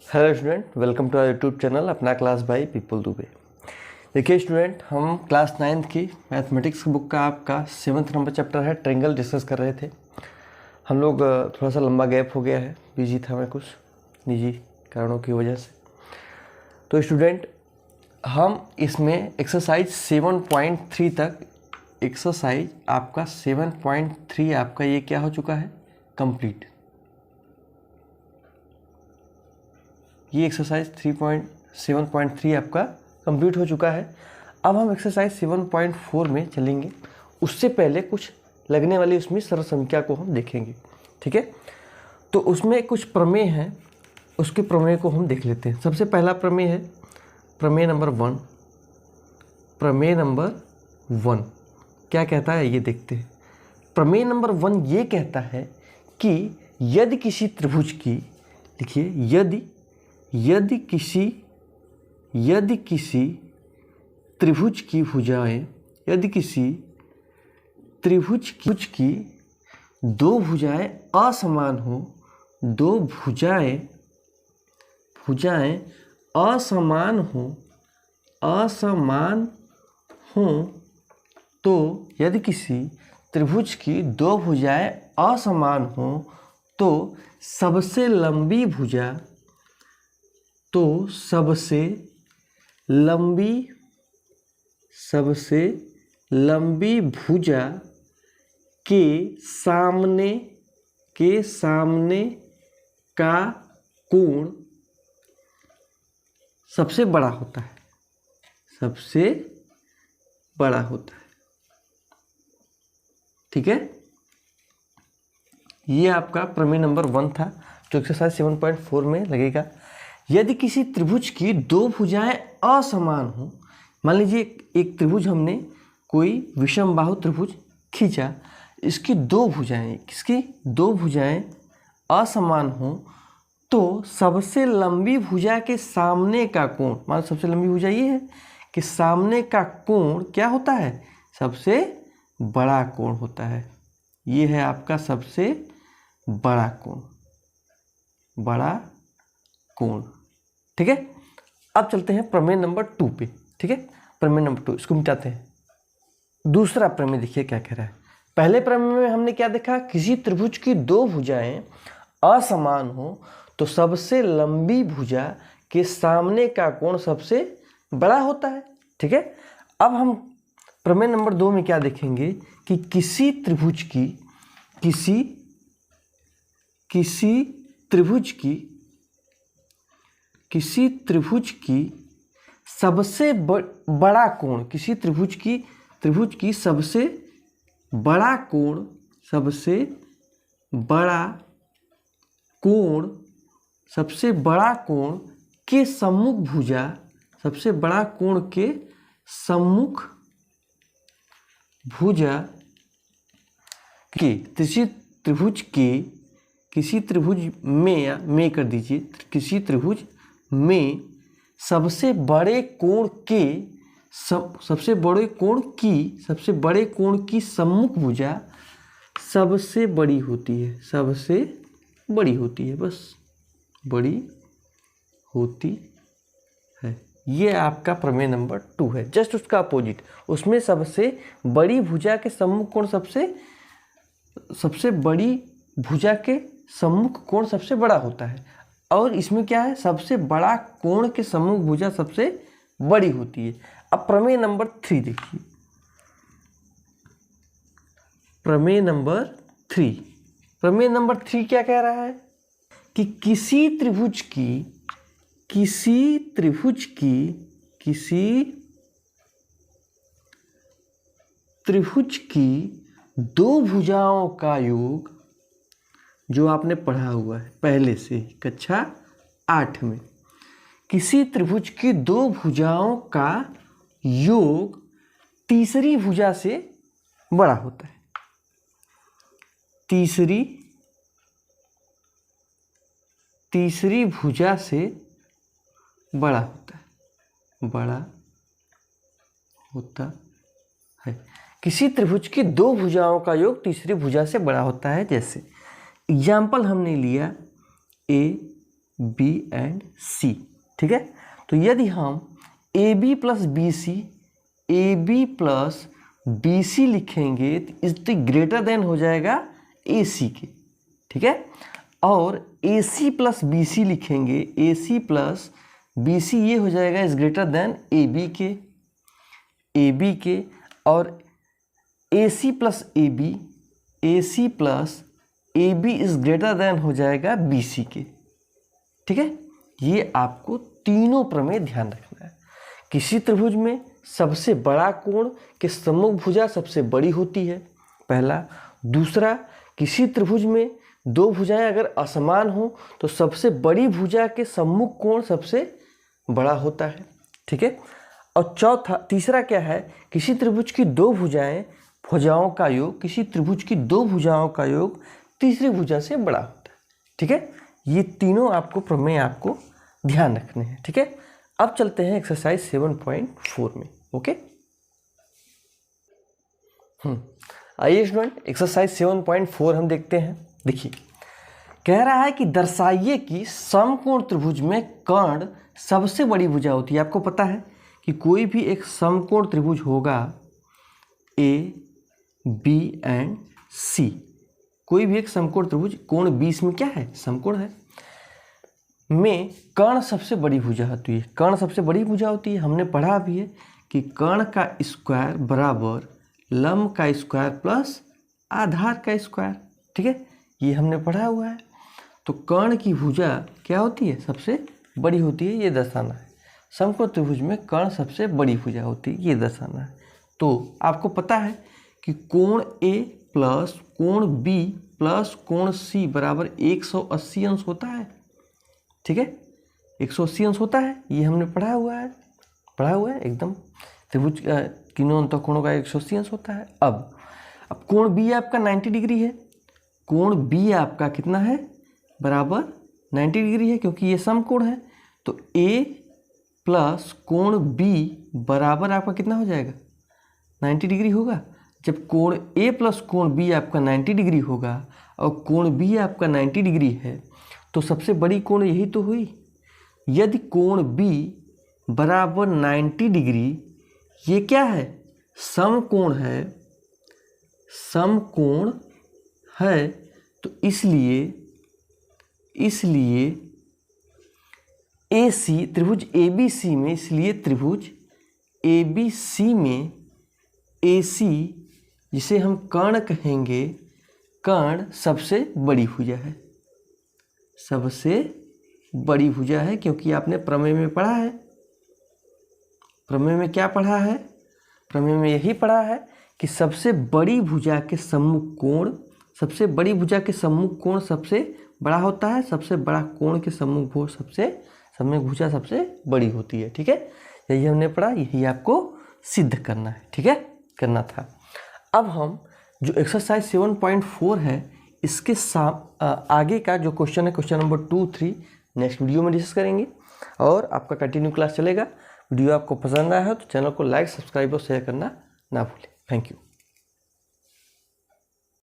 Hello student, welcome to our YouTube channel अपना class by Pipal Dubey. देखिए student, हम class 9th की मैथमेटिक्स बुक का आपका 7th नंबर चैप्टर है ट्रायंगल डिस्कस कर रहे थे। हम लोग थोड़ा सा लंबा गैप हो गया है, बिजी था मैं कुछ निजी कारणों की वजह से। तो स्टूडेंट, हम इसमें एक्सरसाइज 7.3 तक, एक्सरसाइज आपका 7.3 आपका ये क्या हो चुका है, कंप्लीट। ये एक्सरसाइज 7.3 आपका कंप्लीट हो चुका है। अब हम एक्सरसाइज 7.4 में चलेंगे। उससे पहले कुछ लगने वाली उसमें सरल संख्या को हम देखेंगे, ठीक है। तो उसमें कुछ प्रमेय हैं, उसके प्रमेय को हम देख लेते हैं। सबसे पहला प्रमेय है प्रमेय नंबर 1। प्रमेय नंबर 1 क्या कहता है ये देखते हैं। प्रमेय नंबर 1 ये कहता है कि यदि किसी त्रिभुज की, लिखिए, यदि किसी त्रिभुज की भुजाएं, यदि किसी त्रिभुज की दो भुजाएं असमान हो, दो भुजाएं असमान हो, तो यदि किसी त्रिभुज की दो भुजाएं असमान हो तो सबसे लंबी भुजा, सबसे लंबी भुजा के सामने का कोण सबसे बड़ा होता है, ठीक है। ये आपका प्रमेय नंबर 1 था जो एक्सरसाइज 7.4 में लगेगा। यदि किसी त्रिभुज की दो भुजाएं असमान हो, मान लीजिए एक त्रिभुज, हमने कोई विषम बाहु त्रिभुज खींचा, इसकी दो भुजाएं असमान हो तो सबसे लंबी भुजा के सामने का कोण, मान सबसे लंबी भुजा ये है कि सामने का कोण क्या होता है, सबसे बड़ा कोण होता है। ये है आपका सबसे बड़ा कोण, ठीक है। अब चलते हैं प्रमेय नंबर 2 पे, ठीक है। प्रमेय नंबर 2 इसको मिटाते हैं। दूसरा प्रमेय देखिए क्या कह रहा है। पहले प्रमेय में हमने क्या देखा, किसी त्रिभुज की दो भुजाएं असमान हो तो सबसे लंबी भुजा के सामने का कोण सबसे बड़ा होता है, ठीक है। अब हम प्रमेय नंबर 2 में क्या देखेंगे कि किसी त्रिभुज की सबसे बड़ा कोण, किसी त्रिभुज की सबसे बड़ा कोण के सम्मुख भुजा, सबसे बड़ा कोण के सम्मुख भुजा के किसी त्रिभुज में कर दीजिए, किसी त्रिभुज में सबसे बड़े कोण की सम्मुख भुजा सबसे बड़ी होती है, बस बड़ी होती है। ये आपका प्रमेय नंबर 2 है। जस्ट उसका अपोजिट, उसमें सबसे बड़ी भुजा के सम्मुख कोण सबसे बड़ी भुजा के सम्मुख कोण सबसे बड़ा होता है, और इसमें क्या है, सबसे बड़ा कोण के सम्मुख भुजा सबसे बड़ी होती है। अब प्रमेय नंबर 3 देखिए। प्रमेय नंबर 3 क्या कह रहा है कि किसी त्रिभुज की दो भुजाओं का योग, जो आपने पढ़ा हुआ है पहले से कक्षा 8 में, किसी त्रिभुज की दो भुजाओं का योग तीसरी भुजा से बड़ा होता है, तीसरी भुजा से बड़ा होता है। किसी त्रिभुज की दो भुजाओं का योग तीसरी भुजा से बड़ा होता है। जैसे एग्जाम्पल हमने लिया A बी एंड सी। ठीक है, तो यदि हम A B plus B C लिखेंगे तो इस ग्रेटर देन हो जाएगा ए सी के। ठीक है, और A C plus B C लिखेंगे, ए सी प्लस बी सी ये हो जाएगा is greater than A B के, और A C plus A B is greater than हो जाएगा बी सी के। ठीक है, ये आपको तीनों प्रमेय ध्यान रखना है। किसी त्रिभुज में सबसे बड़ा कोण के सम्मुख भुजा सबसे बड़ी होती है, पहला। दूसरा, किसी त्रिभुज में दो भुजाएं अगर असमान हो तो सबसे बड़ी भुजा के सम्मुख कोण सबसे बड़ा होता है। ठीक है, और चौथा, तीसरा क्या है, किसी त्रिभुज की दो भुजाओं का योग, किसी त्रिभुज की दो भुजाओं का योग तीसरी भुजा से बड़ा होता है। ठीक है, ये तीनों आपको प्रमेय आपको ध्यान रखने हैं। ठीक है, अब चलते हैं एक्सरसाइज 7.4 में। ओके, आइए स्टूडेंट, एक्सरसाइज 7.4 हम देखते हैं। देखिए, कह रहा है कि दर्शाइए कि समकोण त्रिभुज में कर्ण सबसे बड़ी भुजा होती है। आपको पता है कि कोई भी एक समकोण त्रिभुज होगा, ए बी एंड सी, कोई भी एक समकोण त्रिभुज, कोण 20 में क्या है, समकोण है, में कर्ण सबसे बड़ी भुजा होती है। कर्ण सबसे बड़ी भुजा होती है, हमने पढ़ा भी है कि कर्ण का स्क्वायर बराबर लंब का स्क्वायर प्लस आधार का स्क्वायर। ठीक है, ये हमने पढ़ा हुआ है। तो कर्ण की भुजा क्या होती है, सबसे बड़ी होती है, ये दर्शाना है। समकोण त्रिभुज में कर्ण सबसे बड़ी भुजा होती है, ये दर्शाना है। तो आपको पता है कि कोण ए प्लस कोण बी प्लस कोण सी बराबर 180 अंश होता है। ठीक है, 180 अंश होता है, ये हमने पढ़ा हुआ है एकदम। त्रिभुज तीनों अंतःकोणों का 180 अंश होता है। अब कोण बी आपका 90 डिग्री है, कोण बी आपका कितना है, बराबर 90 डिग्री है, क्योंकि ये समकोण है। तो ए प्लस कोण बी बराबर आपका कितना हो जाएगा, 90 डिग्री होगा। जब कोण ए प्लस कोण बी आपका 90 डिग्री होगा और कोण बी आपका 90 डिग्री है, तो सबसे बड़ी कोण यही तो हुई। यदि कोण बी बराबर 90 डिग्री, ये क्या है, समकोण है, तो इसलिए ए सी त्रिभुज ए बी सी में, इसलिए त्रिभुज ए बी सी में ए सी, जिसे हम कर्ण कहेंगे, कर्ण सबसे बड़ी भुजा है, सबसे बड़ी भुजा है। क्योंकि आपने प्रमेय में पढ़ा है, प्रमेय में क्या पढ़ा है, प्रमेय में यही पढ़ा है कि सबसे बड़ी भुजा के सम्मुख कोण, सबसे बड़ी भुजा के सम्मुख कोण सबसे बड़ा होता है, सबसे बड़ा कोण के सम्मुख भुजा सबसे बड़ी होती है। ठीक है, यही हमने पढ़ा, यही आपको सिद्ध करना है। ठीक है, करना था। अब हम जो एक्सरसाइज 7.4 है, इसके आगे का जो क्वेश्चन है, क्वेश्चन नंबर 2, 3 नेक्स्ट वीडियो में डिस्कस करेंगे और आपका कंटिन्यू क्लास चलेगा। वीडियो आपको पसंद आया हो तो चैनल को लाइक, सब्सक्राइब और शेयर करना ना भूलें। Thank you.